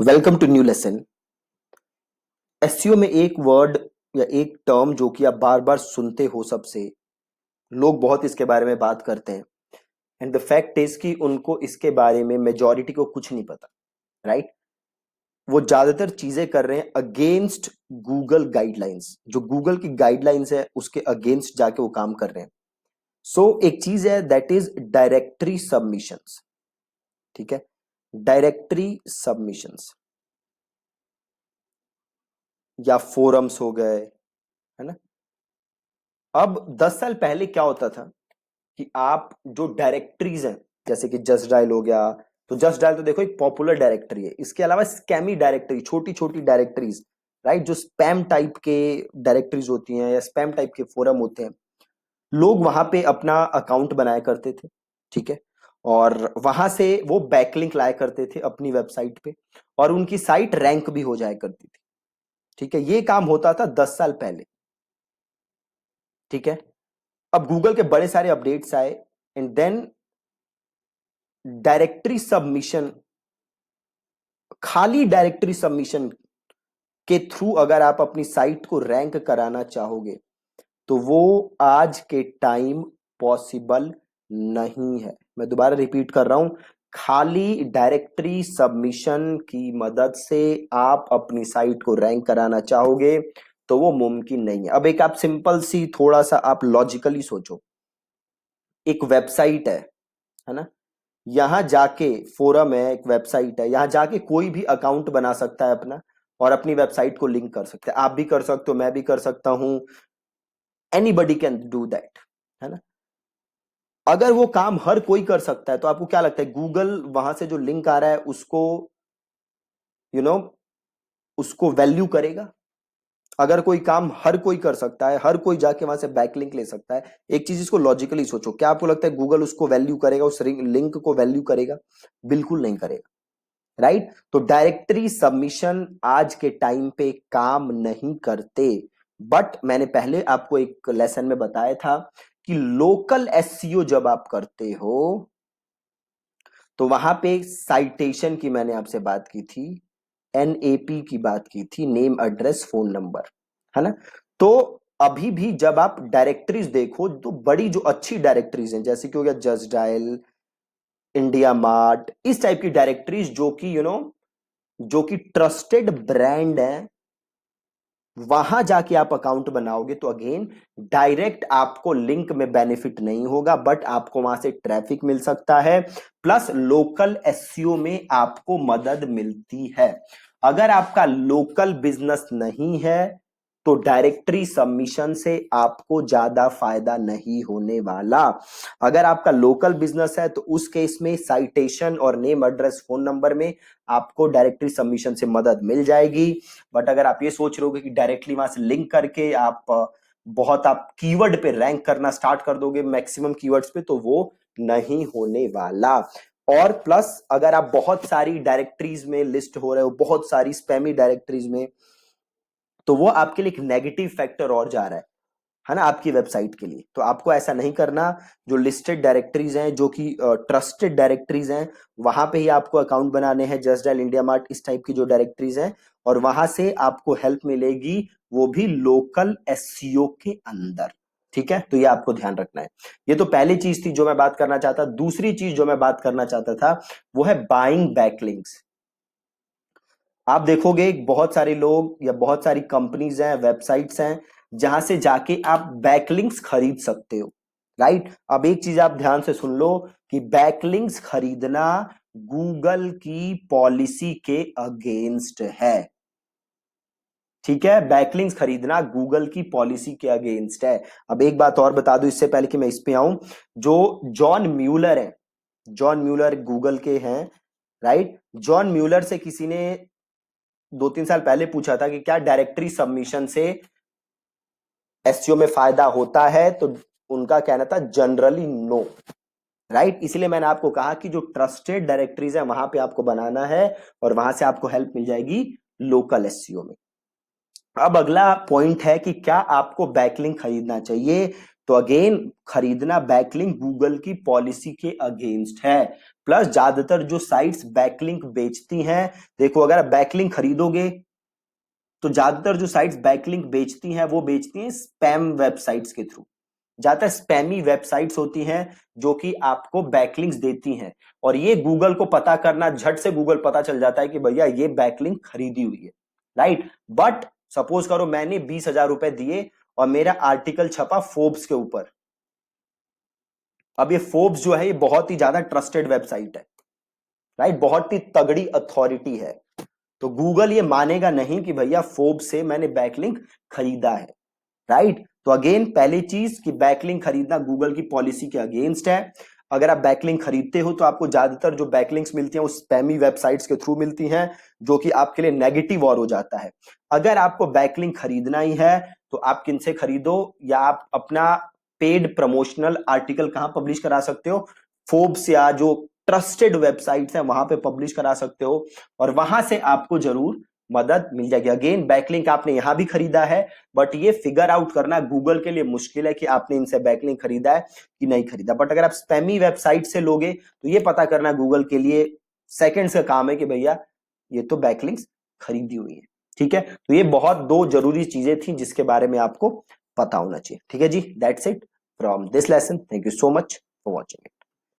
Welcome to new lesson. SEO में एक word या एक टर्म जो कि आप बार बार सुनते हो, सबसे लोग बहुत इसके बारे में बात करते हैं। एंड द फैक्ट इज कि उनको इसके बारे में मेजॉरिटी को कुछ नहीं पता, राइट। वो ज्यादातर चीजें कर रहे हैं अगेंस्ट गूगल गाइडलाइंस। जो गूगल की गाइडलाइंस है उसके अगेंस्ट जाके वो काम कर रहे हैं। एक चीज है दैट इज डायरेक्टरी सबमिशंस। ठीक है, डायरेक्टरी सबमिशंस या फोरम्स हो गए, है ना। अब 10 साल पहले क्या होता था कि आप जो डायरेक्टरीज हैं, जैसे कि जस्ट डायल हो गया, तो जस्ट डायल तो देखो एक पॉपुलर डायरेक्टरी है। इसके अलावा स्कैमी डायरेक्टरी, छोटी छोटी डायरेक्टरीज, राइट, जो स्पैम टाइप के डायरेक्टरीज होती हैं या स्पैम टाइप के फोरम होते हैं, लोग वहां पे अपना अकाउंट बनाया करते थे। ठीक है, और वहां से वो बैकलिंक लाया करते थे अपनी वेबसाइट पे, और उनकी साइट रैंक भी हो जाया करती थी। ठीक है, ये काम होता था 10 साल पहले। ठीक है, अब गूगल के बड़े सारे अपडेट्स आए, एंड देन डायरेक्टरी सबमिशन, खाली डायरेक्टरी सबमिशन के थ्रू अगर आप अपनी साइट को रैंक कराना चाहोगे तो वो आज के टाइम पॉसिबल नहीं है। मैं दोबारा रिपीट कर रहा हूं, खाली डायरेक्टरी सबमिशन की मदद से आप अपनी साइट को रैंक कराना चाहोगे तो वो मुमकिन नहीं है। अब एक आप सिंपल सी, थोड़ा सा आप लॉजिकली सोचो। एक वेबसाइट है ना, यहां जाके, फोरम है, एक वेबसाइट है, यहां जाके कोई भी अकाउंट बना सकता है अपना, और अपनी वेबसाइट को लिंक कर सकता है। आप भी कर सकते हो, मैं भी कर सकता हूं, एनीबडी कैन डू दैट, है ना। अगर वो काम हर कोई कर सकता है तो आपको क्या लगता है गूगल वहां से जो लिंक आ रहा है उसको, यू नो, उसको वैल्यू करेगा? अगर कोई काम हर कोई कर सकता है, हर कोई जाके वहां से बैकलिंक ले सकता है, एक चीज इसको लॉजिकली सोचो, क्या आपको लगता है गूगल उसको वैल्यू करेगा, उस लिंक को वैल्यू करेगा? बिल्कुल नहीं करेगा, राइट। तो डायरेक्टरी सबमिशन आज के टाइम पे काम नहीं करते। बट मैंने पहले आपको एक लेसन में बताया था कि लोकल एसईओ जब आप करते हो तो वहां पे साइटेशन की मैंने आपसे बात की थी, एनएपी की बात की थी, नेम एड्रेस फोन नंबर, है ना। तो अभी भी जब आप डायरेक्टरीज देखो, तो बड़ी जो अच्छी डायरेक्टरीज हैं, जैसे कि हो गया जस्ट डायल, इंडिया मार्ट, इस टाइप की डायरेक्टरीज जो कि जो कि ट्रस्टेड ब्रांड है, वहां जाके आप अकाउंट बनाओगे तो अगेन डायरेक्ट आपको लिंक में बेनिफिट नहीं होगा, बट आपको वहां से ट्रैफिक मिल सकता है, प्लस लोकल एसईओ में आपको मदद मिलती है। अगर आपका लोकल बिजनेस नहीं है तो डायरेक्टरी सबमिशन से आपको ज्यादा फायदा नहीं होने वाला। अगर आपका लोकल बिजनेस है तो उस केस में साइटेशन और नेम एड्रेस फोन नंबर में आपको डायरेक्टरी सबमिशन से मदद मिल जाएगी। बट अगर आप ये सोच रहे हो कि डायरेक्टली वहां से लिंक करके आप कीवर्ड पे रैंक करना स्टार्ट कर दोगे, मैक्सिमम कीवर्ड्स पे, तो वो नहीं होने वाला। और प्लस अगर आप बहुत सारी डायरेक्टरीज में लिस्ट हो रहे हो, बहुत सारी स्पैमी डायरेक्टरीज में, तो वो आपके लिए एक नेगेटिव फैक्टर और जा रहा है ना, आपकी वेबसाइट के लिए। तो आपको ऐसा नहीं करना। जो लिस्टेड डायरेक्टरीज हैं, जो कि ट्रस्टेड डायरेक्टरीज हैं, वहां पे ही आपको अकाउंट बनाने हैं, जस्ट डायल, इंडिया मार्ट, इस टाइप की जो डायरेक्टरीज हैं, और वहां से आपको हेल्प मिलेगी, वो भी लोकल एसईओ के अंदर। ठीक है, तो ये आपको ध्यान रखना है। ये तो पहली चीज थी जो मैं बात करना चाहता। दूसरी चीज जो मैं बात करना चाहता था वो है बाइंग बैकलिंक्स। आप देखोगे बहुत सारे लोग या बहुत सारी कंपनीज हैं, वेबसाइट्स हैं, जहां से जाके आप बैकलिंक्स खरीद सकते हो, राइट। अब एक चीज आप ध्यान से सुन लो कि बैकलिंक्स खरीदना गूगल की पॉलिसी के अगेंस्ट है। ठीक है, बैकलिंक्स खरीदना गूगल की पॉलिसी के अगेंस्ट है। अब एक बात और बता दूं इससे पहले कि मैं इस पे आऊं, जो जॉन म्यूलर है, जॉन म्यूलर गूगल के हैं, राइट। जॉन म्यूलर से किसी ने 2-3 साल पहले पूछा था कि क्या डायरेक्टरी सबमिशन से एसईओ में फायदा होता है, तो उनका कहना था जनरली नो, राइट। इसलिए मैंने आपको कहा कि जो ट्रस्टेड डायरेक्टरीज है वहां पे आपको बनाना है, और वहां से आपको हेल्प मिल जाएगी लोकल एसईओ में। अब अगला पॉइंट है कि क्या आपको बैकलिंक खरीदना चाहिए। तो अगेन, खरीदना बैकलिंक गूगल की पॉलिसी के अगेंस्ट है। प्लस ज्यादातर जो साइट्स बैकलिंक बेचती हैं, देखो अगर आप बैकलिंक खरीदोगे तो ज्यादातर जो साइट्स बैकलिंक बेचती हैं वो बेचती हैं स्पैम वेबसाइट्स के थ्रू। ज्यादातर स्पैमी वेबसाइट्स होती हैं जो कि आपको बैकलिंक्स देती हैं, और ये गूगल को पता करना, झट से गूगल पता चल जाता है कि भैया ये बैकलिंक खरीदी हुई है, राइट। बट सपोज करो मैंने 20,000 रुपए दिए और मेरा आर्टिकल छपा फोर्ब्स के ऊपर। अब ये फोर्ब्स जो है ये बहुत ही ज्यादा ट्रस्टेड वेबसाइट है, राइट, बहुत ही तगड़ी अथॉरिटी है। तो गूगल ये मानेगा नहीं कि भैया फोर्ब्स से मैंने बैकलिंक खरीदा है, राइट। तो अगेन पहली चीज कि बैकलिंक खरीदना गूगल की पॉलिसी के अगेंस्ट है। अगर आप बैकलिंक खरीदते हो तो आपको ज्यादातर जो बैकलिंक्स मिलती हैं वो स्पैमी वेबसाइट्स के थ्रू मिलती हैं, जो कि आपके लिए नेगेटिव और हो जाता है। अगर आपको बैकलिंक खरीदना ही है तो आप किनसे खरीदो, या आप अपना पेड प्रमोशनल आर्टिकल कहां पब्लिश करा सकते हो, फोर्ब्स या जो ट्रस्टेड वेबसाइट्स हैं वहां पे पब्लिश करा सकते हो, और वहां से आपको जरूर मदद मिल जाएगी। अगेन बैकलिंक आपने यहां भी खरीदा है, बट ये फिगर आउट करना गूगल के लिए मुश्किल है कि आपने इनसे बैकलिंक खरीदा है कि नहीं खरीदा। बट अगर आप स्पैमी वेबसाइट से लोगे तो ये पता करना गूगल के लिए सेकंड्स का काम है कि भैया ये तो बैकलिंक्स खरीदी हुई है, ठीक है। तो ये बहुत दो जरूरी चीजें थी जिसके बारे में आपको पता होना चाहिए, ठीक है जी। That's it from this lesson, thank you so much for watching.